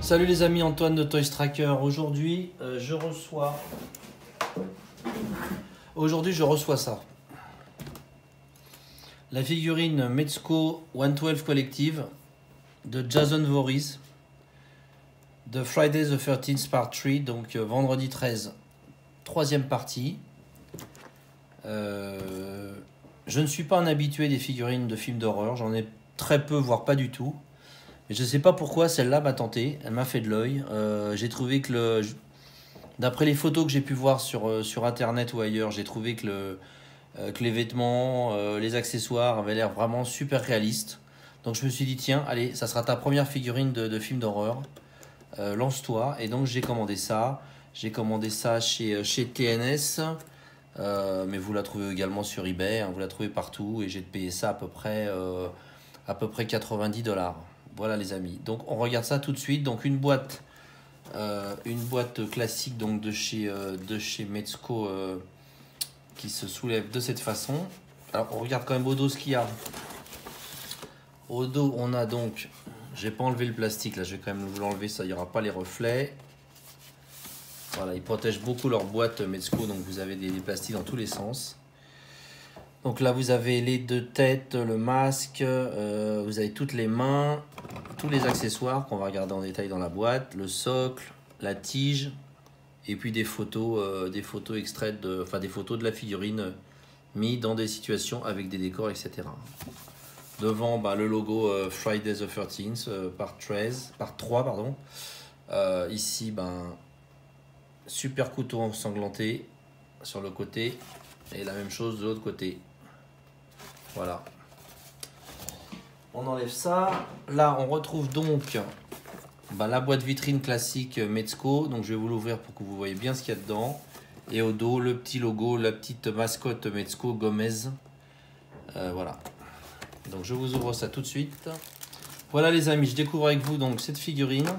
Salut les amis, Antoine de Toys Tracker. Aujourd'hui, je reçois ça. La figurine Mezco 112 Collective de Jason Voorhees de Friday the 13th Part 3, donc vendredi 13, troisième partie. Je ne suis pas un habitué des figurines de films d'horreur, j'en ai très peu, voire pas du tout. Mais je ne sais pas pourquoi celle-là m'a tenté, elle m'a fait de l'œil. J'ai trouvé que d'après les photos que j'ai pu voir sur internet ou ailleurs, j'ai trouvé que les vêtements, les accessoires avaient l'air vraiment super réalistes. Donc je me suis dit tiens, allez, ça sera ta première figurine de film d'horreur. Lance-toi. Et donc j'ai commandé ça. J'ai commandé ça chez TNS. Mais vous la trouvez également sur eBay, hein, vous la trouvez partout. Et j'ai payé ça à peu près $90. Voilà les amis. Donc on regarde ça tout de suite. Donc une boîte classique donc de chez Mezco qui se soulève de cette façon. Alors on regarde quand même au dos ce qu'il y a. Au dos on a donc, j'ai pas enlevé le plastique là, je vais quand même vous l'enlever, ça il n'y aura pas les reflets. Voilà, ils protègent beaucoup leur boîte Mezco, donc vous avez des plastiques dans tous les sens. Donc là vous avez les deux têtes, le masque, vous avez toutes les mains, tous les accessoires qu'on va regarder en détail dans la boîte, le socle, la tige, et puis des photos extraites, des photos de la figurine mis dans des situations avec des décors, etc. Devant le logo Friday the 13th, par 3, pardon. Ici, super couteau ensanglanté sur le côté, et la même chose de l'autre côté. Voilà. On enlève ça. Là, on retrouve donc la boîte vitrine classique Mezco. Donc, je vais vous l'ouvrir pour que vous voyez bien ce qu'il y a dedans. Et au dos, le petit logo, la petite mascotte Mezco Gomez. Voilà. Donc, je vous ouvre ça tout de suite. Voilà les amis, je découvre avec vous donc cette figurine.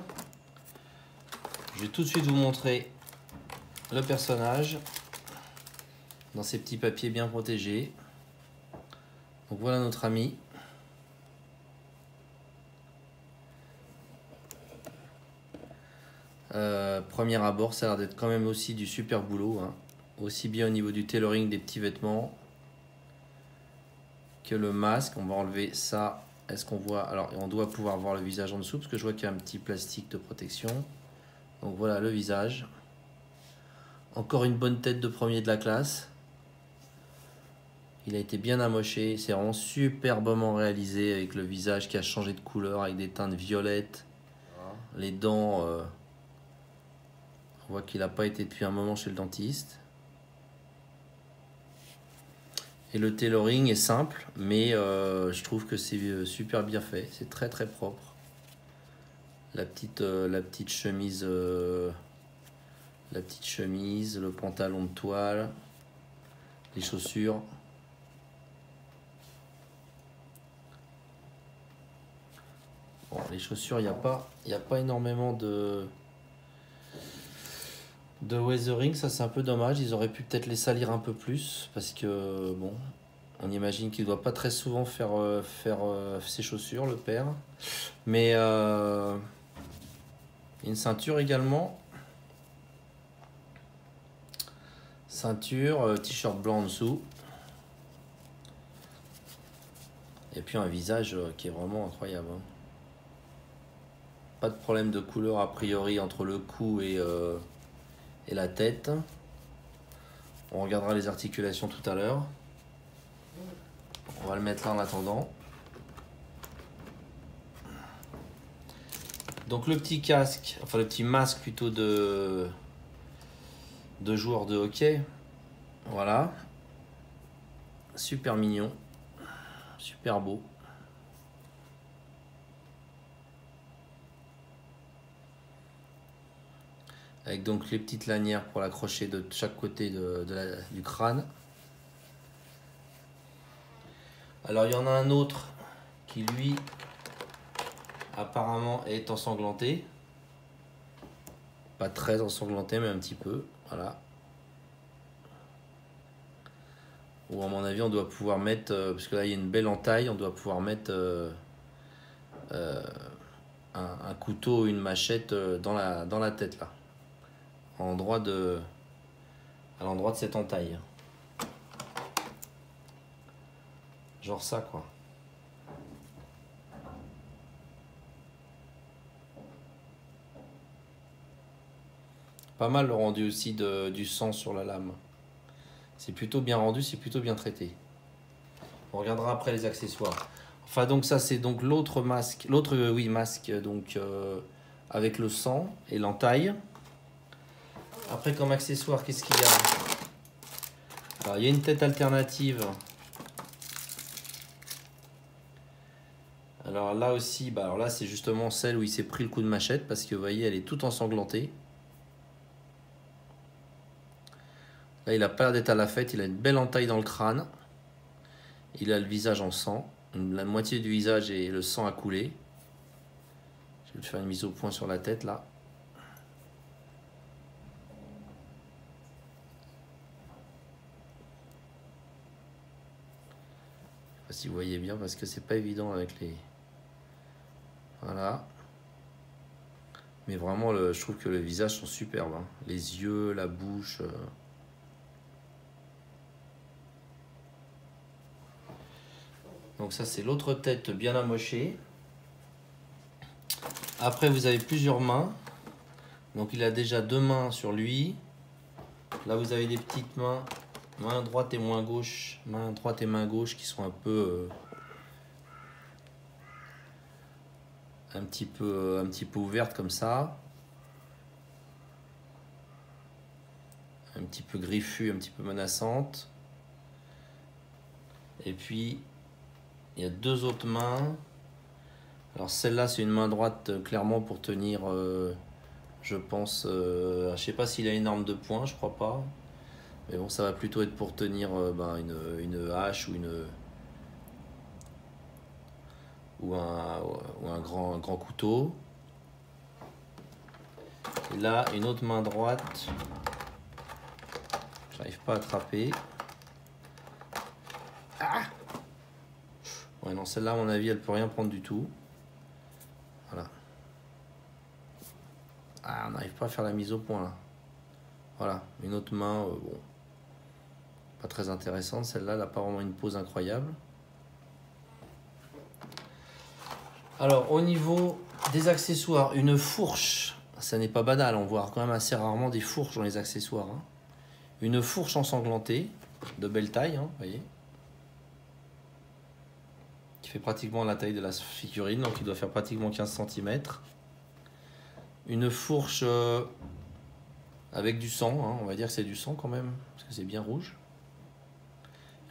Je vais tout de suite vous montrer le personnage dans ces petits papiers bien protégés. Donc voilà notre ami. Premier abord, ça a l'air d'être quand même aussi du super boulot, hein. Aussi bien au niveau du tailoring des petits vêtements que le masque. On va enlever ça. Est-ce qu'on voit? Alors on doit pouvoir voir le visage en dessous parce que je vois qu'il y a un petit plastique de protection. Donc voilà le visage. Encore une bonne tête de premier de la classe. Il a été bien amoché, c'est vraiment superbement réalisé avec le visage qui a changé de couleur avec des teintes violettes. Les dents, on voit qu'il n'a pas été depuis un moment chez le dentiste. Et le tailoring est simple, mais je trouve que c'est super bien fait. C'est très très propre. La petite chemise, le pantalon de toile, les chaussures. Bon, les chaussures, il n'y a pas énormément de weathering, ça c'est un peu dommage. Ils auraient pu peut-être les salir un peu plus parce que bon, on imagine qu'il ne doit pas très souvent faire ses chaussures, le père. Mais une ceinture également. Ceinture, t-shirt blanc en dessous. Et puis un visage qui est vraiment incroyable, hein. Pas de problème de couleur a priori entre le cou et la tête. On regardera les articulations tout à l'heure. On va le mettre là en attendant. Donc le petit casque, enfin le petit masque plutôt de joueur de hockey. Voilà. Super mignon. Super beau. Avec donc les petites lanières pour l'accrocher de chaque côté du crâne. Alors il y en a un autre qui lui apparemment est ensanglanté. Pas très ensanglanté mais un petit peu. Voilà. Ou à mon avis on doit pouvoir mettre, parce que là il y a une belle entaille, on doit pouvoir mettre un couteau ou une machette dans la tête là, à l'endroit de cette entaille. Genre ça quoi. Pas mal le rendu aussi du sang sur la lame. C'est plutôt bien rendu, c'est plutôt bien traité. On regardera après les accessoires. Enfin donc ça c'est donc l'autre masque, masque donc avec le sang et l'entaille. Après comme accessoire qu'est-ce qu'il y a? Alors il y a une tête alternative. Alors là aussi, alors là c'est justement celle où il s'est pris le coup de machette parce que vous voyez elle est toute ensanglantée. Là il a pas l'air d'être à la fête, il a une belle entaille dans le crâne. Il a le visage en sang. La moitié du visage et le sang a coulé. Je vais te faire une mise au point sur la tête là. Je sais pas si vous voyez bien parce que c'est pas évident avec les... Voilà. Mais vraiment, je trouve que les visages sont superbes. Hein. Les yeux, la bouche. Donc ça, c'est l'autre tête bien amochée. Après, vous avez plusieurs mains. Donc il a déjà 2 mains sur lui. Là, vous avez des petites mains. Main droite et main gauche. Main droite et main gauche qui sont un petit peu ouvertes comme ça. Un petit peu griffues, un petit peu menaçantes. Et puis, il y a 2 autres mains. Alors celle-là, c'est une main droite clairement pour tenir, je pense, je sais pas s'il a une arme de poing, je crois pas. Mais bon, ça va plutôt être pour tenir une hache ou un grand couteau. Et là, une autre main droite. J'arrive pas à attraper. Ah! Ouais, non, celle-là, à mon avis, elle peut rien prendre du tout. Voilà. Ah, on n'arrive pas à faire la mise au point là. Voilà, une autre main, bon, pas très intéressante. Celle-là, elle n'a pas vraiment une pose incroyable. Alors, au niveau des accessoires, une fourche, ça n'est pas banal. On voit quand même assez rarement des fourches dans les accessoires. Hein. Une fourche ensanglantée, de belle taille, hein, vous voyez. Qui fait pratiquement la taille de la figurine, donc il doit faire pratiquement 15 cm. Une fourche avec du sang, hein, on va dire que c'est du sang quand même, parce que c'est bien rouge.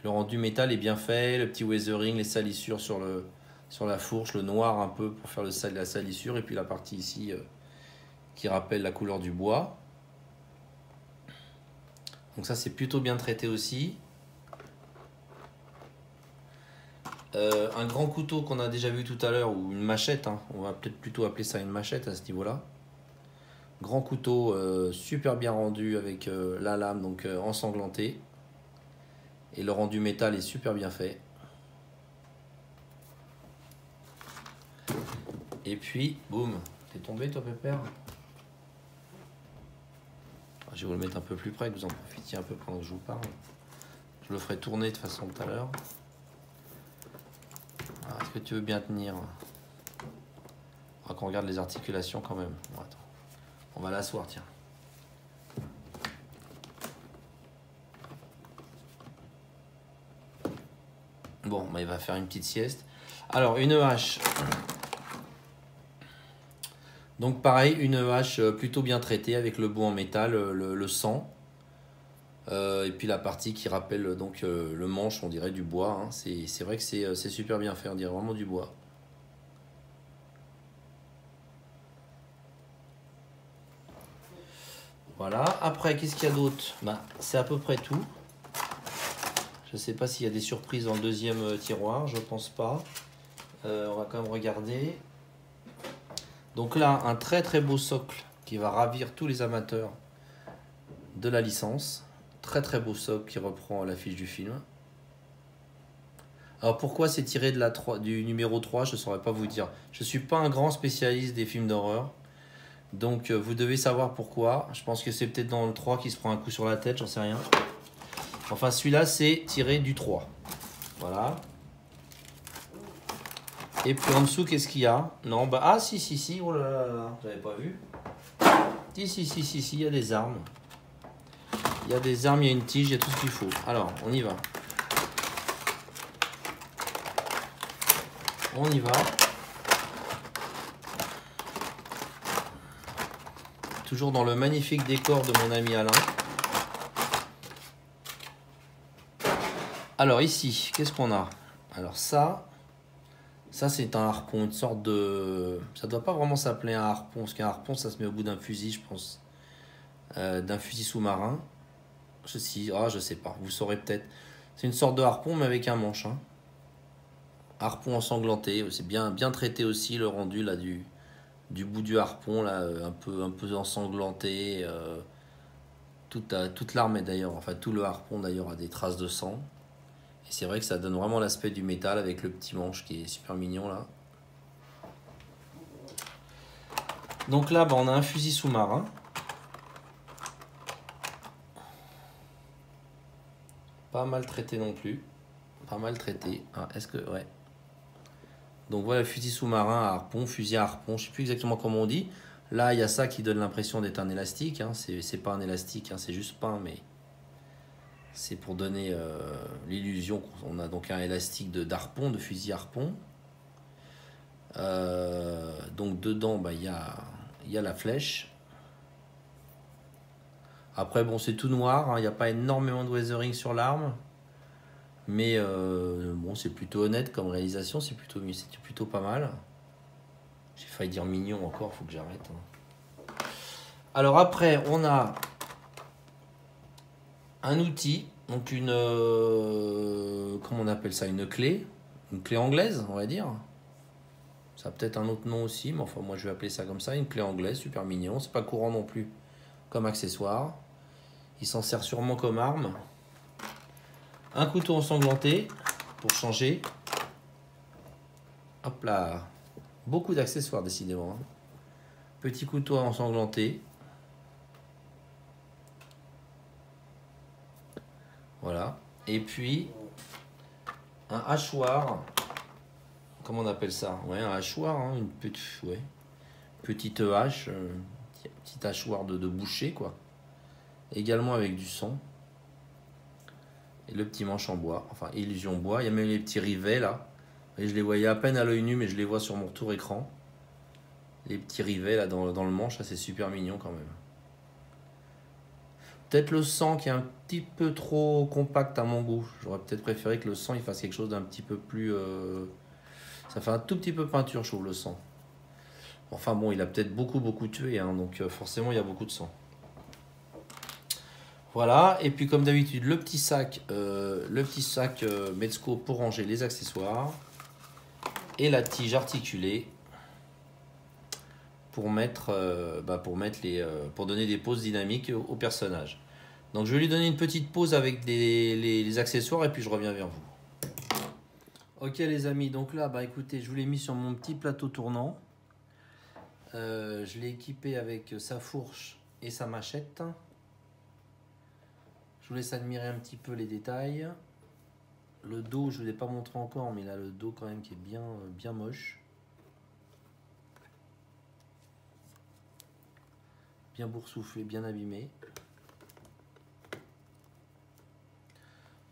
Le rendu métal est bien fait, le petit weathering, les salissures sur la fourche, le noir un peu pour faire la salissure, et puis la partie ici qui rappelle la couleur du bois. Donc ça c'est plutôt bien traité aussi. Un grand couteau qu'on a déjà vu tout à l'heure, ou une machette, hein, on va peut-être plutôt appeler ça une machette à ce niveau-là. Grand couteau super bien rendu avec la lame donc ensanglantée. Et le rendu métal est super bien fait. Et puis, boum, t'es tombé toi Pépère? Je vais vous le mettre un peu plus près, que vous en profitiez un peu pendant que je vous parle. Je le ferai tourner de toute façon tout à l'heure. Est-ce que tu veux bien tenir? On va qu'on regarde les articulations quand même. Bon, attends. On va l'asseoir, tiens. Bon, bah, il va faire une petite sieste. Alors, une hache. Donc pareil, une hache plutôt bien traitée avec le bout en métal, le sang. Et puis la partie qui rappelle donc le manche, on dirait du bois. Hein. C'est vrai que c'est super bien fait, on dirait vraiment du bois. Voilà, après qu'est-ce qu'il y a d'autre? Bah, c'est à peu près tout. Je ne sais pas s'il y a des surprises dans le deuxième tiroir, je pense pas. On va quand même regarder. Donc là, un très très beau socle qui va ravir tous les amateurs de la licence. Très très beau socle qui reprend l'affiche du film. Alors pourquoi c'est tiré de du numéro 3, je ne saurais pas vous dire. Je ne suis pas un grand spécialiste des films d'horreur. Donc vous devez savoir pourquoi. Je pense que c'est peut-être dans le 3 qui se prend un coup sur la tête, j'en sais rien. Enfin celui-là c'est tiré du 3. Voilà. Et puis en dessous qu'est-ce qu'il y a? Non, bah ah si, oh là là, j'avais pas vu. Si, il y a des armes. Il y a des armes, il y a une tige, il y a tout ce qu'il faut. Alors, on y va. On y va. Toujours dans le magnifique décor de mon ami Alain. Alors ici, qu'est-ce qu'on a? Alors ça c'est un harpon, une sorte de... Ça doit pas vraiment s'appeler un harpon, parce qu'un harpon ça se met au bout d'un fusil, je pense. D'un fusil sous-marin. Je sais pas, vous saurez peut-être. C'est une sorte de harpon mais avec un manche. Hein. Harpon ensanglanté, c'est bien traité aussi le rendu là du bout du harpon là, un peu ensanglanté. Toute l'arme est d'ailleurs, enfin tout le harpon d'ailleurs a des traces de sang. Et c'est vrai que ça donne vraiment l'aspect du métal avec le petit manche qui est super mignon là. Donc là, on a un fusil sous-marin. Pas mal traité non plus. Pas mal traité. Ah, est-ce que... Ouais. Donc voilà, fusil sous-marin à harpon, fusil à harpon, je sais plus exactement comment on dit. Là, il y a ça qui donne l'impression d'être un élastique. Hein. C'est pas un élastique, hein, c'est juste peint, mais c'est pour donner l'illusion qu'on a donc un élastique d'harpon, de fusil harpon. Donc dedans, il y a la flèche. Après, bon, c'est tout noir. Il n'y a pas énormément de weathering sur l'arme. Mais bon, c'est plutôt honnête comme réalisation. C'est plutôt pas mal. J'ai failli dire mignon encore, faut que j'arrête. Alors après, on a un outil. Donc une... comment on appelle ça? Une clé. Une clé anglaise, on va dire. Ça a peut-être un autre nom aussi, mais enfin moi je vais appeler ça comme ça. Une clé anglaise, super mignon. C'est pas courant non plus comme accessoire. Il s'en sert sûrement comme arme. Un couteau ensanglanté pour changer. Hop là. Beaucoup d'accessoires décidément. Petit couteau ensanglanté. Voilà. Et puis un hachoir. Comment on appelle ça? Ouais, un hachoir. Hein, une petite hache. Petite hachoir de boucher quoi. Également avec du son. Et le petit manche en bois, enfin illusion bois. Il y a même les petits rivets là. Et je les voyais à peine à l'œil nu, mais je les vois sur mon retour écran. Les petits rivets là dans le manche, ça c'est super mignon quand même. Peut-être le sang qui est un petit peu trop compact à mon goût. J'aurais peut-être préféré que le sang il fasse quelque chose d'un petit peu plus... Ça fait un tout petit peu peinture, je trouve, le sang. Enfin bon, il a peut-être beaucoup tué, hein, donc forcément il y a beaucoup de sang. Voilà, et puis comme d'habitude, le petit sac Metsco pour ranger les accessoires. Et la tige articulée pour pour donner des poses dynamiques au personnage. Donc je vais lui donner une petite pause avec les accessoires et puis je reviens vers vous. Ok les amis, donc là, écoutez, je vous l'ai mis sur mon petit plateau tournant. Je l'ai équipé avec sa fourche et sa machette. Je vous laisse admirer un petit peu les détails. Le dos, je ne vous ai pas montré encore, mais il a le dos quand même qui est bien moche. Bien boursouflé, bien abîmé.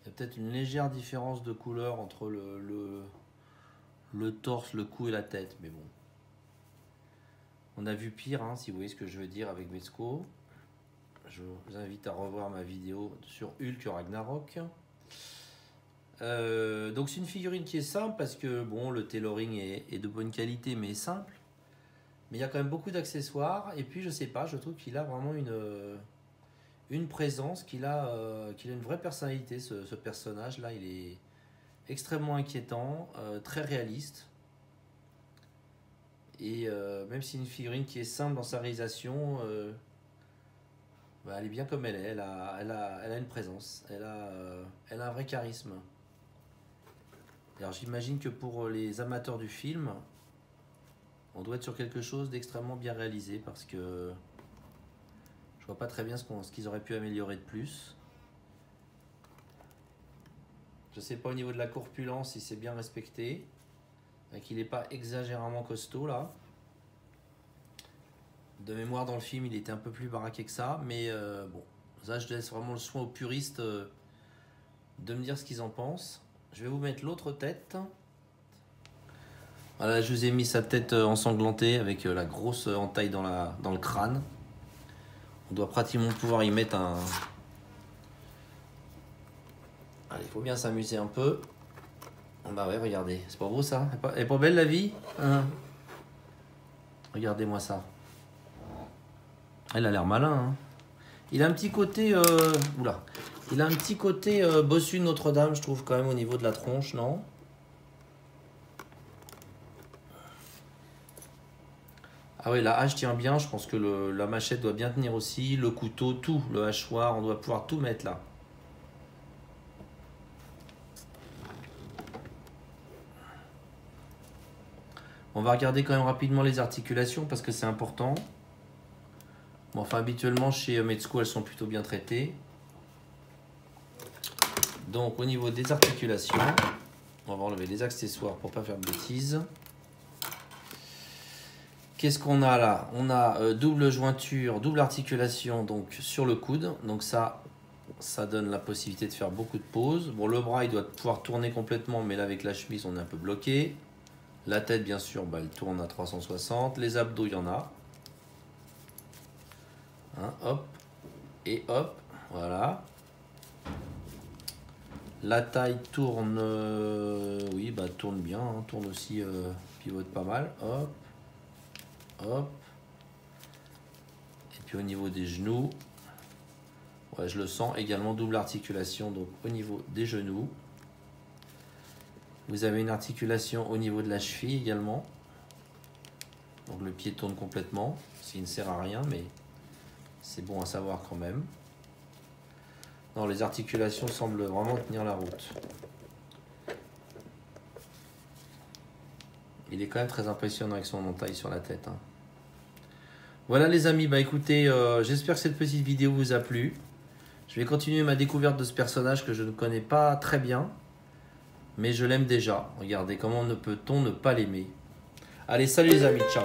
Il y a peut-être une légère différence de couleur entre le torse, le cou et la tête, mais bon. On a vu pire, hein, si vous voyez ce que je veux dire avec Metsco. Je vous invite à revoir ma vidéo sur Hulk Ragnarok. Donc c'est une figurine qui est simple parce que bon, le tailoring est de bonne qualité mais simple. Mais il y a quand même beaucoup d'accessoires et puis je sais pas, je trouve qu'il a vraiment une présence, qu'il a une vraie personnalité ce personnage là. Il est extrêmement inquiétant, très réaliste. Et même si c'est une figurine qui est simple dans sa réalisation, elle est bien comme elle est. Elle a une présence. Elle a un vrai charisme. Alors j'imagine que pour les amateurs du film, on doit être sur quelque chose d'extrêmement bien réalisé parce que je vois pas très bien ce qu'ils auraient pu améliorer de plus. Je sais pas au niveau de la corpulence si c'est bien respecté, et qu'il n'est pas exagérément costaud là. De mémoire dans le film il était un peu plus baraqué que ça, mais bon, ça je laisse vraiment le soin aux puristes de me dire ce qu'ils en pensent. Je vais vous mettre l'autre tête. Voilà, je vous ai mis sa tête ensanglantée avec la grosse entaille dans le crâne. On doit pratiquement pouvoir y mettre un... Allez, il faut bien s'amuser un peu. Bah ouais, regardez, c'est pas beau ça? Elle est pas belle la vie, hein? Regardez-moi ça. Elle a l'air malin, hein? Il a un petit côté... Oula. Il a un petit côté bossu de Notre-Dame, je trouve, quand même, au niveau de la tronche, non? Ah oui, la hache tient bien, je pense que la machette doit bien tenir aussi, le couteau, tout, le hachoir, on doit pouvoir tout mettre là. On va regarder quand même rapidement les articulations parce que c'est important. Bon, enfin, habituellement, chez Metsco, elles sont plutôt bien traitées. Donc, au niveau des articulations, on va enlever les accessoires pour ne pas faire de bêtises. Qu'est-ce qu'on a là? On a double jointure, double articulation donc sur le coude. Donc ça donne la possibilité de faire beaucoup de pauses. Bon, le bras, il doit pouvoir tourner complètement, mais là, avec la chemise, on est un peu bloqué. La tête, bien sûr, bah, elle tourne à 360. Les abdos, il y en a. Hein, hop. Et hop. Voilà. La taille tourne... oui, bah, tourne bien. Hein, tourne aussi, pivote pas mal. Hop. Hop. Et puis au niveau des genoux, ouais, je le sens également, double articulation donc au niveau des genoux. Vous avez une articulation au niveau de la cheville également. Donc le pied tourne complètement, ce qui ne sert à rien, mais c'est bon à savoir quand même. Non, les articulations semblent vraiment tenir la route. Il est quand même très impressionnant avec son entaille sur la tête. Hein. Voilà les amis, bah écoutez, j'espère que cette petite vidéo vous a plu. Je vais continuer ma découverte de ce personnage que je ne connais pas très bien. Mais je l'aime déjà. Regardez, comment ne peut-on ne pas l'aimer? Allez, salut les amis, ciao.